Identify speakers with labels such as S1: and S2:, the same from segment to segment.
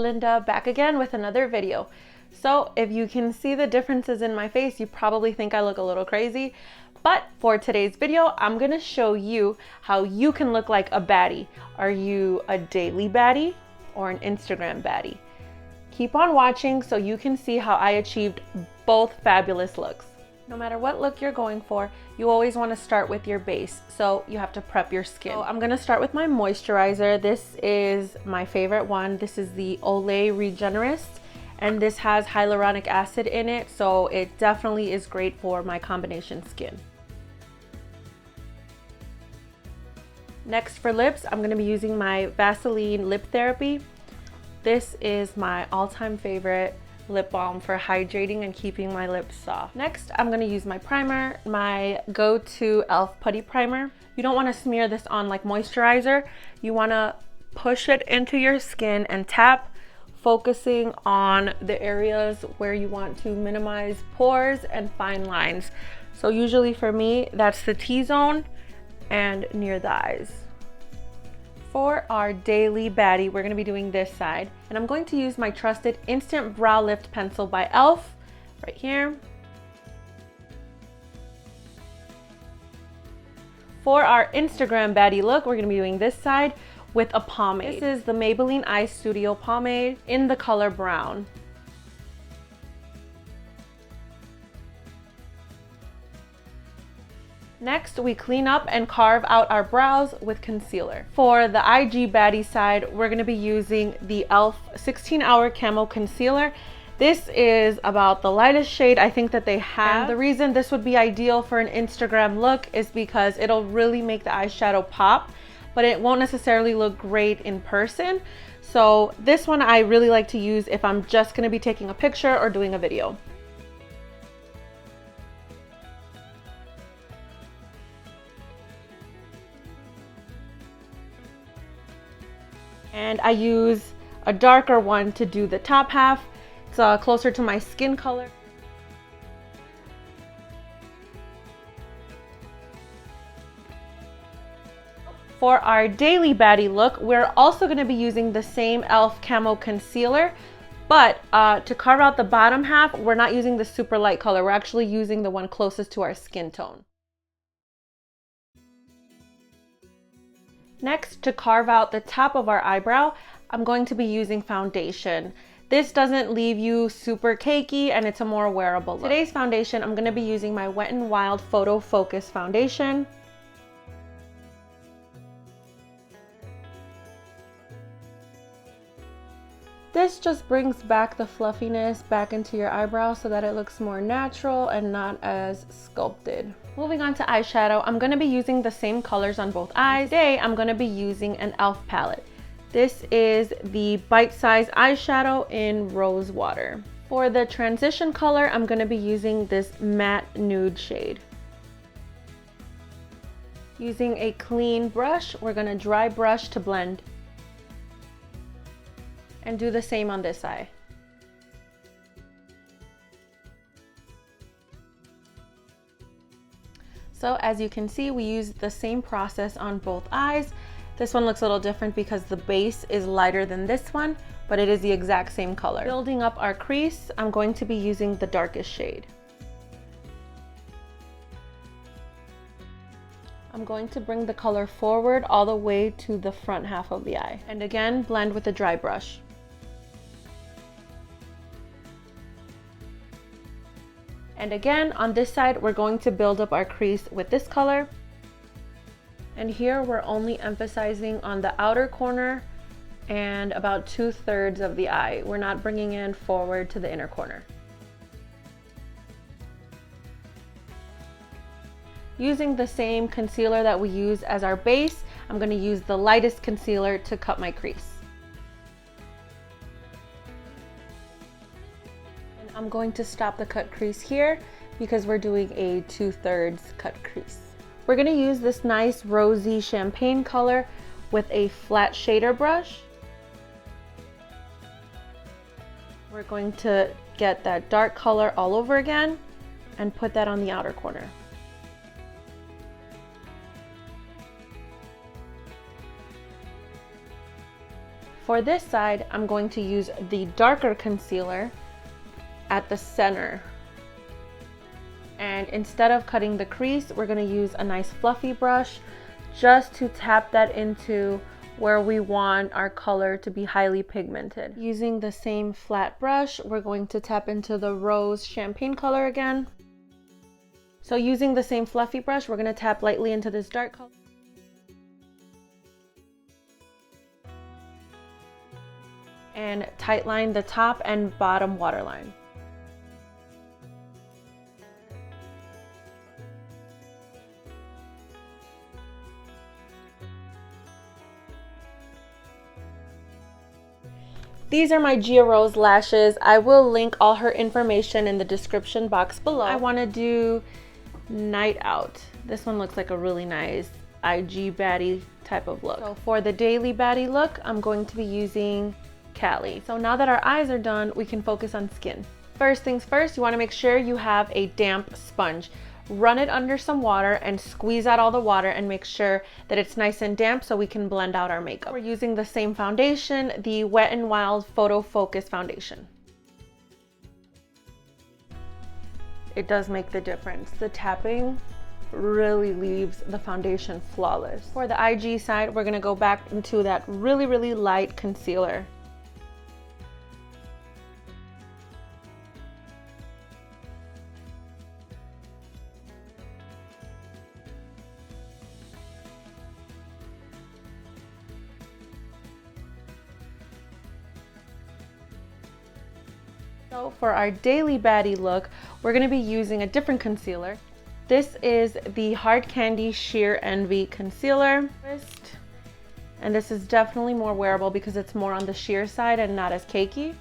S1: Linda, back again with another video. So if you can see the differences in my face, you probably think I look a little crazy. But for today's video, I'm gonna show you how you can look like a baddie. Are you a daily baddie or an Instagram baddie? Keep on watching so you can see how I achieved both fabulous looks. No matter what look you're going for, you always want to start with your base, so you have to prep your skin. So I'm going to start with my moisturizer. This is my favorite one. This is the Olay Regenerist, and this has hyaluronic acid in it, so it definitely is great for my combination skin. Next, for lips, I'm going to be using my Vaseline Lip Therapy. This is my all-time favorite lip balm for hydrating and keeping my lips soft. Next, I'm going to use my primer, my go-to e.l.f. putty primer. You don't want to smear this on like moisturizer. You want to push it into your skin and tap, focusing on the areas where you want to minimize pores and fine lines. So usually for me, that's the T-zone and near the eyes. For our daily baddie, we're going to be doing this side, and I'm going to use my trusted Instant Brow Lift Pencil by e.l.f. right here. For our Instagram baddie look, we're going to be doing this side with a pomade. This is the Maybelline Eye Studio pomade in the color brown. Next, we clean up and carve out our brows with concealer. For the IG baddie side, we're going to be using the e.l.f. 16-Hour Camo Concealer. This is about the lightest shade I think that they have. And the reason this would be ideal for an Instagram look is because it'll really make the eyeshadow pop, but it won't necessarily look great in person. So this one I really like to use if I'm just going to be taking a picture or doing a video. And I use a darker one to do the top half. It's closer to my skin color. For our daily baddie look, we're also going to be using the same e.l.f. Camo Concealer, but to carve out the bottom half, we're not using the super light color. We're actually using the one closest to our skin tone. Next, to carve out the top of our eyebrow, I'm going to be using foundation. This doesn't leave you super cakey and it's a more wearable look. Today's foundation, I'm going to be using my Wet n Wild Photo Focus Foundation. This just brings back the fluffiness back into your eyebrow so that it looks more natural and not as sculpted. Moving on to eyeshadow, I'm going to be using the same colors on both eyes. Today, I'm going to be using an e.l.f. palette. This is the Bite Size eyeshadow in Rose Water. For the transition color, I'm going to be using this matte nude shade. Using a clean brush, we're going to dry brush to blend. And do the same on this eye. So as you can see, we used the same process on both eyes. This one looks a little different because the base is lighter than this one, but it is the exact same color. Building up our crease, I'm going to be using the darkest shade. I'm going to bring the color forward all the way to the front half of the eye. And again, blend with a dry brush. And again, on this side, we're going to build up our crease with this color. And here we're only emphasizing on the outer corner and about 2/3 of the eye. We're not bringing in forward to the inner corner. Using the same concealer that we use as our base, I'm going to use the lightest concealer to cut my crease. I'm going to stop the cut crease here because we're doing a 2/3 cut crease. We're going to use this nice rosy champagne color with a flat shader brush. We're going to get that dark color all over again and put that on the outer corner. For this side, I'm going to use the darker concealer at the center. And instead of cutting the crease, we're going to use a nice fluffy brush just to tap that into where we want our color to be highly pigmented. Using the same flat brush, we're going to tap into the rose champagne color again. So using the same fluffy brush, we're going to tap lightly into this dark color. And tightline the top and bottom waterline. These are my Gia Rose lashes. I will link all her information in the description box below. I want to do Night Out. This one looks like a really nice IG baddie type of look. So for the daily baddie look, I'm going to be using Cali. So now that our eyes are done, we can focus on skin. First things first, you want to make sure you have a damp sponge. Run it under some water and squeeze out all the water and make sure that it's nice and damp so we can blend out our makeup. We're using the same foundation, the Wet n Wild Photo Focus foundation. It does make the difference. The tapping really leaves the foundation flawless. For the IG side, we're gonna go back into that really light concealer. So for our daily baddie look, we're going to be using a different concealer. This is the Hard Candy Sheer Envy Concealer. And this is definitely more wearable because it's more on the sheer side and not as cakey.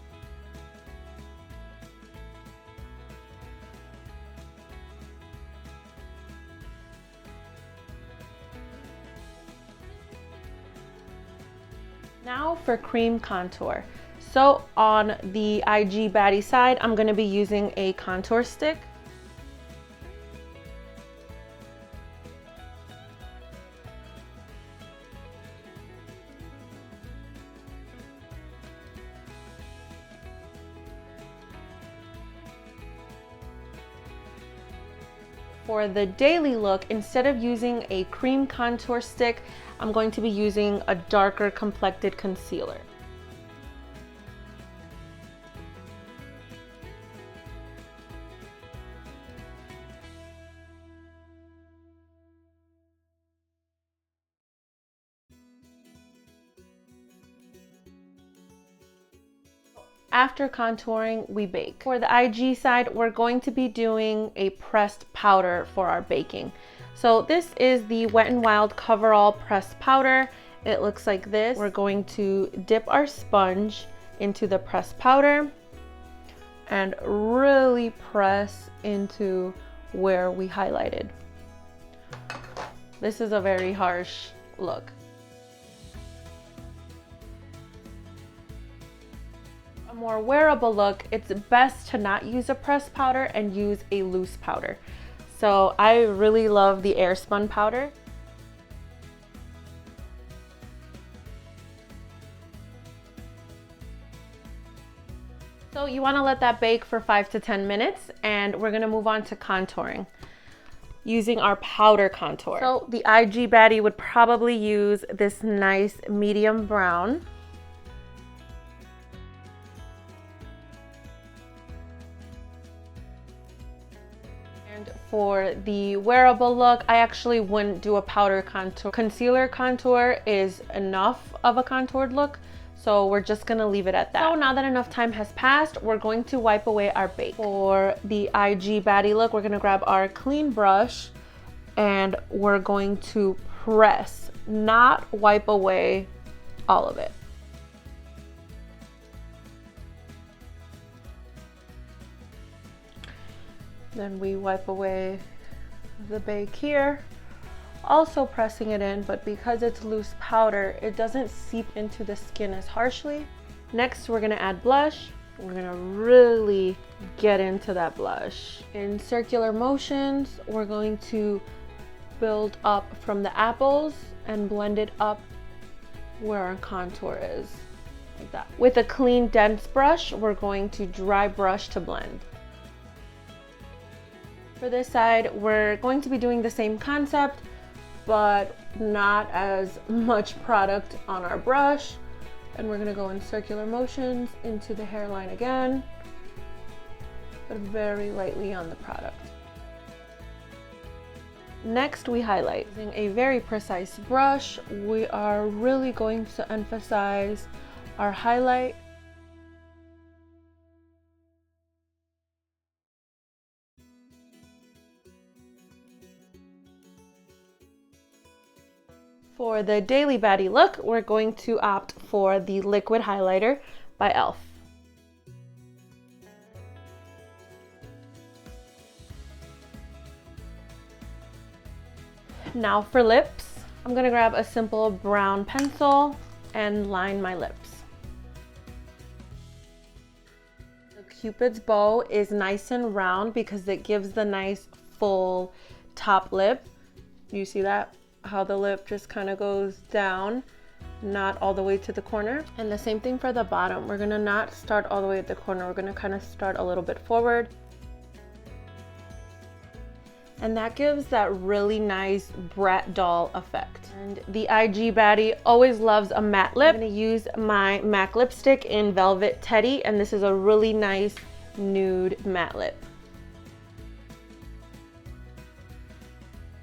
S1: Now for cream contour. So on the IG baddie side, I'm going to be using a contour stick. For the daily look, instead of using a cream contour stick, I'm going to be using a darker complected concealer. After contouring, we bake. For the IG side, we're going to be doing a pressed powder for our baking. So this is the Wet n Wild Coverall Pressed Powder. It looks like this. We're going to dip our sponge into the pressed powder and really press into where we highlighted. This is a very harsh look. More wearable look, it's best to not use a pressed powder and use a loose powder. So I really love the Airspun powder. So you want to let that bake for 5 to 10 minutes, and we're going to move on to contouring using our powder contour. So the IG baddie would probably use this nice medium brown. For the wearable look, I actually wouldn't do a powder contour. Concealer contour is enough of a contoured look, so we're just gonna leave it at that. So now that enough time has passed, we're going to wipe away our bake. For the IG baddie look, we're gonna grab our clean brush and we're going to press, not wipe away all of it. Then we wipe away the bake here, also pressing it in, but because it's loose powder, it doesn't seep into the skin as harshly. Next, we're gonna add blush. We're gonna really get into that blush. In circular motions, we're going to build up from the apples and blend it up where our contour is. like that. With a clean, dense brush, we're going to dry brush to blend. For this side, we're going to be doing the same concept, but not as much product on our brush. And we're gonna go in circular motions into the hairline again, but very lightly on the product. Next, we highlight. Using a very precise brush, we are really going to emphasize our highlight. For the daily baddie look, we're going to opt for the liquid highlighter by e.l.f. Now for lips, I'm gonna grab a simple brown pencil and line my lips. The Cupid's bow is nice and round because it gives the nice full top lip. You see that? How the lip just kind of goes down, not all the way to the corner. And the same thing for the bottom. We're gonna not start all the way at the corner. We're gonna kind of start a little bit forward. And that gives that really nice brat doll effect. And the IG baddie always loves a matte lip. I'm gonna use my MAC lipstick in Velvet Teddy, and this is a really nice nude matte lip.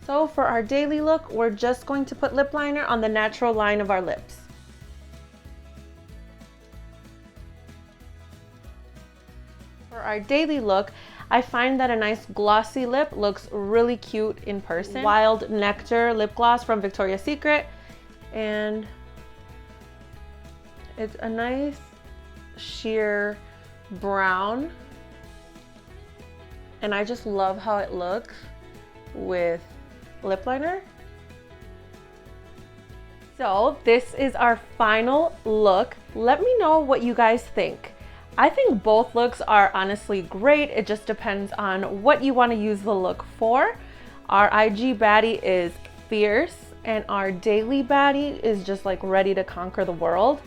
S1: So for our daily look, we're just going to put lip liner on the natural line of our lips. For our daily look, I find that a nice glossy lip looks really cute in person. Wild Nectar lip gloss from Victoria's Secret. And it's a nice sheer brown. And I just love how it looks with lip liner. So this is our final look. Let me know what you guys think. I think both looks are honestly great. It just depends on what you want to use the look for. Our IG baddie is fierce and our daily baddie is just like ready to conquer the world.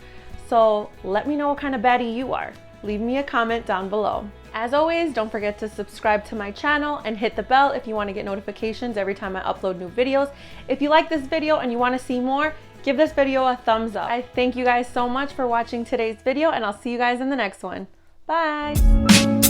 S1: So let me know what kind of baddie you are. Leave me a comment down below. As always, don't forget to subscribe to my channel and hit the bell if you want to get notifications every time I upload new videos. If you like this video and you want to see more, give this video a thumbs up. I thank you guys so much for watching today's video, and I'll see you guys in the next one. Bye!